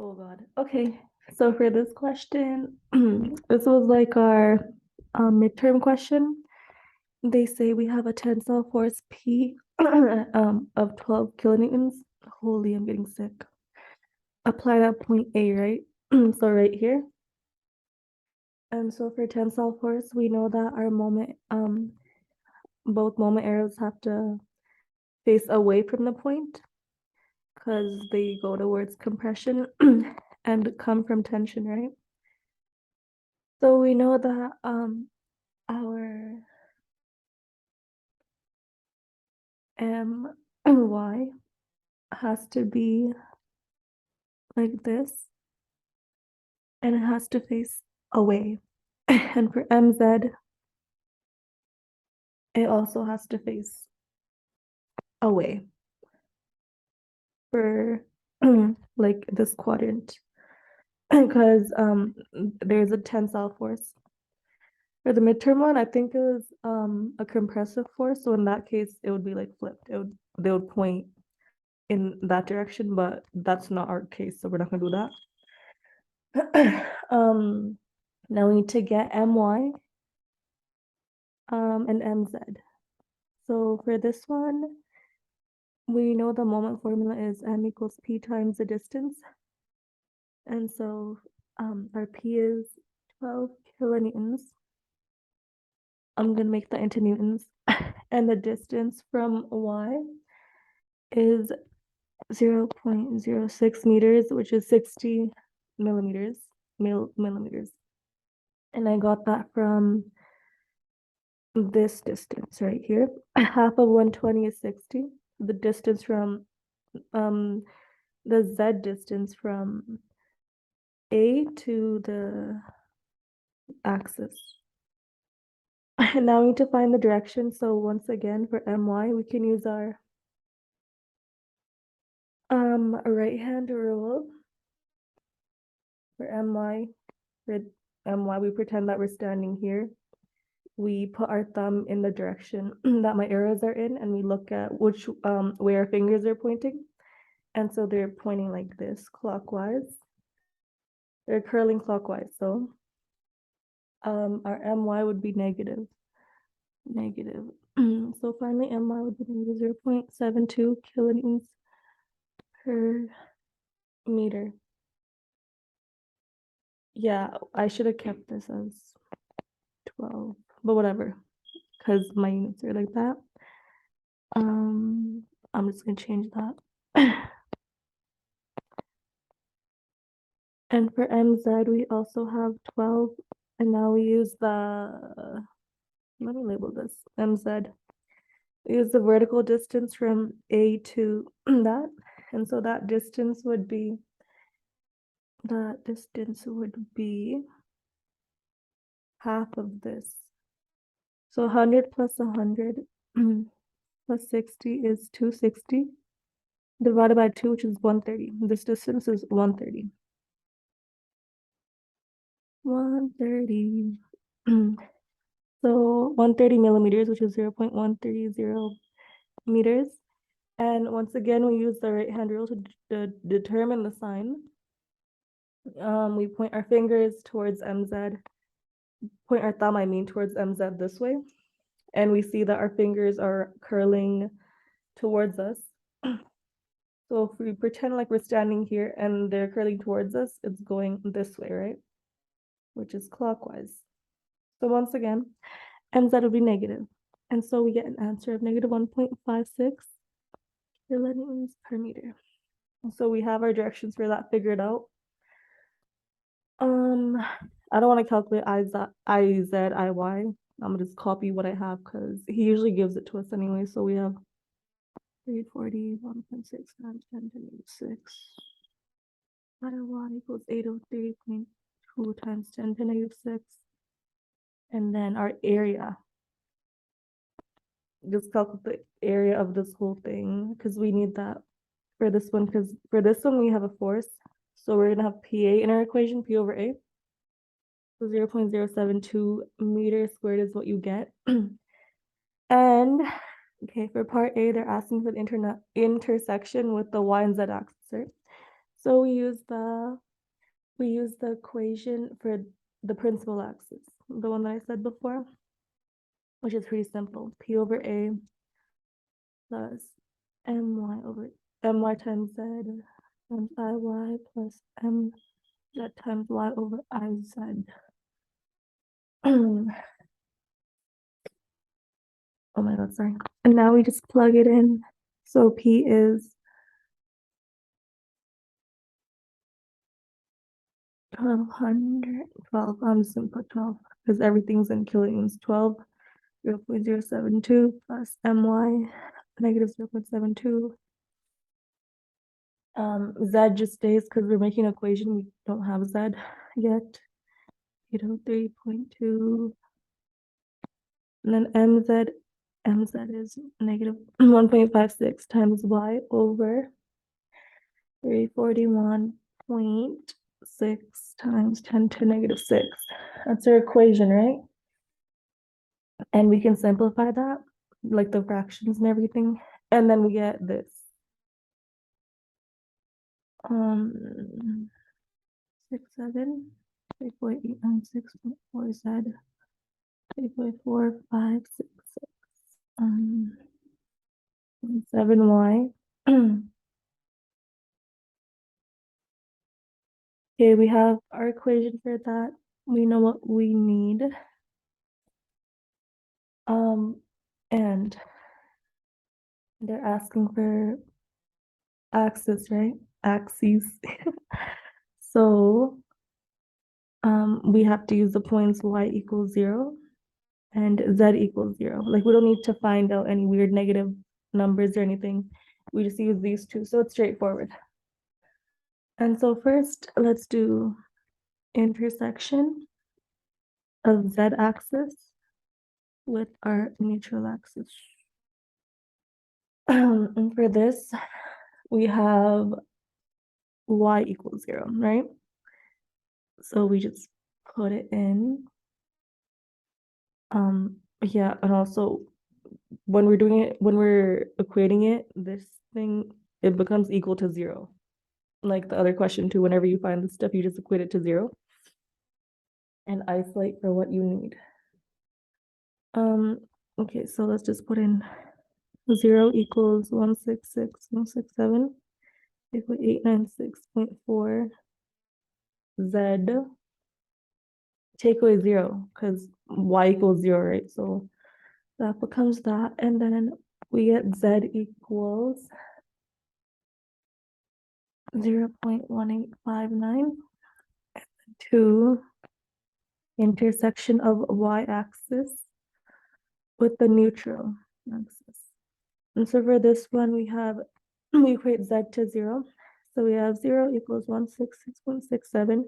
Oh God. Okay. So for this question, this was like our midterm question. They say we have a tensile force P of 12 kilonewtons. Holy, I'm getting sick. Apply that point A, right? So right here. And so for tensile force, we know that our moment, both moment arrows have to face away from the point because they go towards compression and come from tension, right? So we know that our my has to be like this and it has to face away. And for MZ, it also has to face away for like this quadrant because there's a tensile force. For the midterm one, I think it was a compressive force. So in that case, it would be like flipped. They would point in that direction, but that's not our case, so we're not gonna do that. Now we need to get my and mz. So for this one, we know the moment formula is m equals p times the distance. And so our p is 12 kilonewtons. I'm gonna make that into newtons. And the distance from y is 0.06 meters, which is 60 millimeters. And I got that from this distance right here. Half of 120 is 60. The distance from the z distance from A to the axis. And now we need to find the direction. So once again, for my, we can use our right hand rule. For my, we pretend that we're standing here. We put our thumb in the direction that my arrows are in, and we look at which where our fingers are pointing. And so they're pointing like this, clockwise. They're curling clockwise. So our my would be negative. So finally, my would be negative 0.72 kilonewtons per meter. Yeah, I should have kept this as 12, but whatever, because my units are like that. I'm just gonna change that. And for MZ, we also have 12, and now we use the, let me label this, MZ. We use the vertical distance from A to that, and so that distance would be half of this. So 100 plus 100 plus 60 is 260 divided by 2, which is 130. This distance is 130. 130. So 130 millimeters, which is 0.130 meters. And once again, we use the right hand rule to determine the sign. We point our fingers towards MZ, point our thumb, towards MZ this way. And we see that our fingers are curling towards us. So if we pretend like we're standing here and they're curling towards us, it's going this way, right? Which is clockwise. So once again, MZ would be negative. And so we get an answer of negative 1.56 kilonewtons per meter. So we have our directions for that figured out. I don't want to calculate IZ, IY. I'm gonna just copy what I have because he usually gives it to us anyway. So we have 340, 1.6 times 10 to the negative 6. Y equals 803.2 times 10 to the negative 6. And then our area. Just calculate the area of this whole thing because we need that for this one, because for this one we have a force. So we're gonna have PA in our equation, P over A. So 0.072 meters squared is what you get. And okay, for part A, they're asking for the intersection with the Y and Z axis, right? So we use the equation for the principal axis, the one that I said before, which is pretty simple. P over A plus my over my times z times iy plus mz times y over iz. Oh my God, sorry. And now we just plug it in. So P is 1200, 12, I'm just gonna put 12 because everything's in kilograms. 12, 0.072 plus my negative 0.72. Z just stays because we're making an equation. We don't have Z yet. 803.2. And then mz is negative 1.56 times y over 341.6 times 10 to negative 6. That's our equation, right? And we can simplify that, like the fractions and everything. And then we get this. 67, 3.896.4 Z, 3.4566, 7Y. Okay, we have our equation for that. We know what we need. And they're asking for axis, right? Axes. So we have to use the points y equals 0 and z equals 0. Like we don't need to find out any weird negative numbers or anything. We just use these two, so it's straightforward. And so first, let's do intersection of z-axis with our neutral axis. And for this, we have y equals 0, right? So we just put it in. Yeah, and also when we're doing it, when we're equating it, this thing, it becomes equal to 0. Like the other question too, whenever you find this stuff, you just equate it to 0 and isolate for what you need. Okay, so let's just put in 0 equals 166.167 equal 896.4 z. Take away 0 because y equals 0, right? So that becomes that, and then we get z equals 0.1859 to intersection of y-axis with the neutral axis. And so for this one, we equate z to 0. So we have 0 equals 166.67.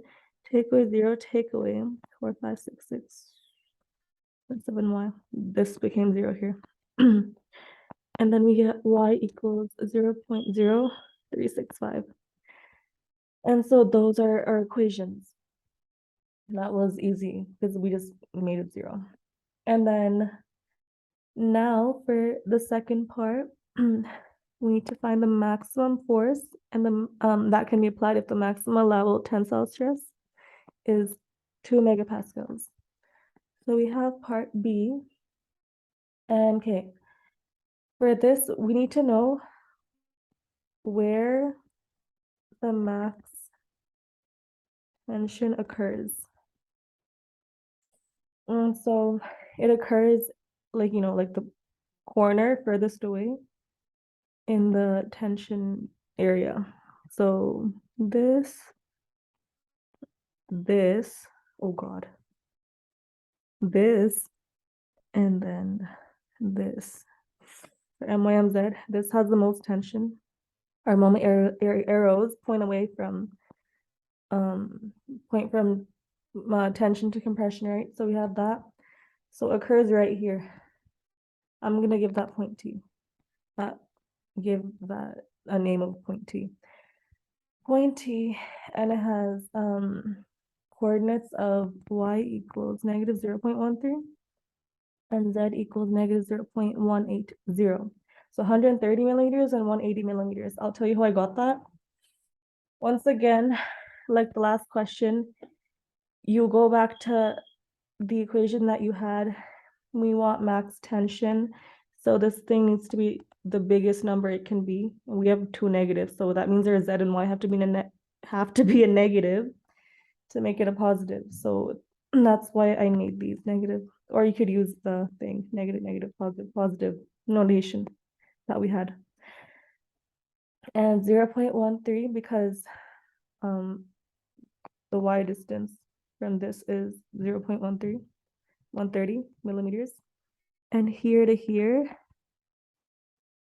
Take away 0, take away 4566.7y. This became 0 here. And then we get y equals 0.0365. And so those are our equations. That was easy because we just made it 0. And then now for the second part, we need to find the maximum force, and that can be applied if the maximum allowable tensile stress is 2 megapascals. So we have part B, and okay, for this, we need to know where the max tension occurs. And so it occurs like, like the corner furthest away in the tension area. So this, oh God, this, and then this. For MYMZ, this has the most tension. Our moment arrows point away from, tension to compression, right? So we have that. So it occurs right here. I'm gonna give that point T. Give that a name of point T. Point T, and it has coordinates of y equals negative 0.13 and z equals negative 0.180. So 130 millimeters and 180 millimeters. I'll tell you how I got that. once again, like the last question, you go back to the equation that you had. We want max tension. So this thing needs to be the biggest number it can be. We have two negatives, so that means our z and y have to be a negative to make it a positive. So that's why I made these negative. Or you could use the thing, negative, negative, positive, positive notation that we had. And 0.13 because the y distance from this is 0.13, 130 millimeters. And here to here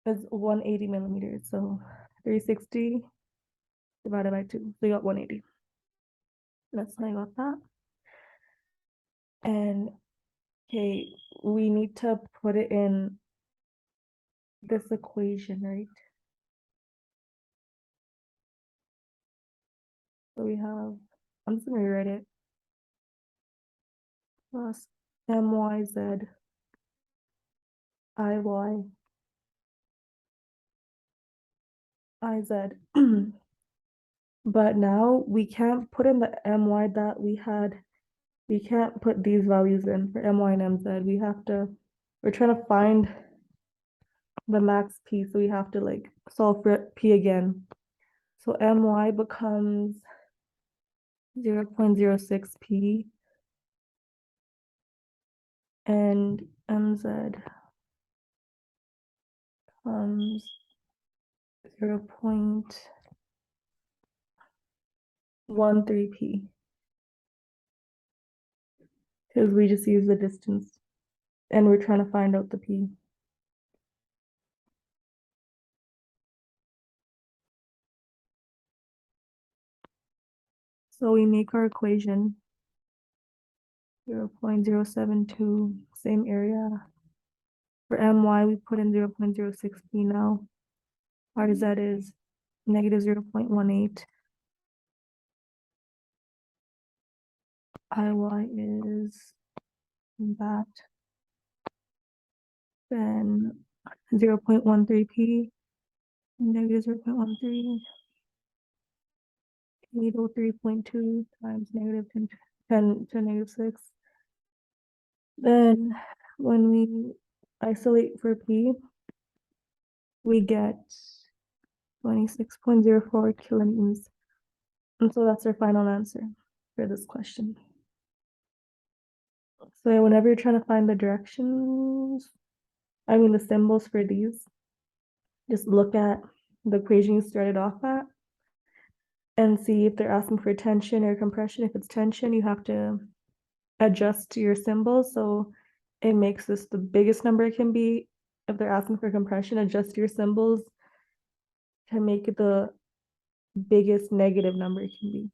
is 180 millimeters. So 360 divided by 2. So you got 180. That's how I got that. And okay, we need to put it in this equation, right? So we have, I'm just gonna rewrite it, plus MYZ IY IZ. But now we can't put in the MY that we had. We can't put these values in for MY and MZ. We're trying to find the max P, so we have to like solve for P again. So MY becomes 0.06 P and MZ becomes 0.13 P because we just use the distance and we're trying to find out the P. So we make our equation 0.072, same area. For MY, we put in 0.06 P now. Our Z is negative 0.18. IY is that. Then 0.13 P, negative 0.13. 803.2 times negative 10 to negative 6. Then when we isolate for P, we get 26.04 kilonewtons. And so that's our final answer for this question. So whenever you're trying to find the directions, the symbols for these, just look at the equation you started off at and see if they're asking for tension or compression. If it's tension, you have to adjust your symbols so it makes this the biggest number it can be. If they're asking for compression, adjust your symbols to make it the biggest negative number it can be.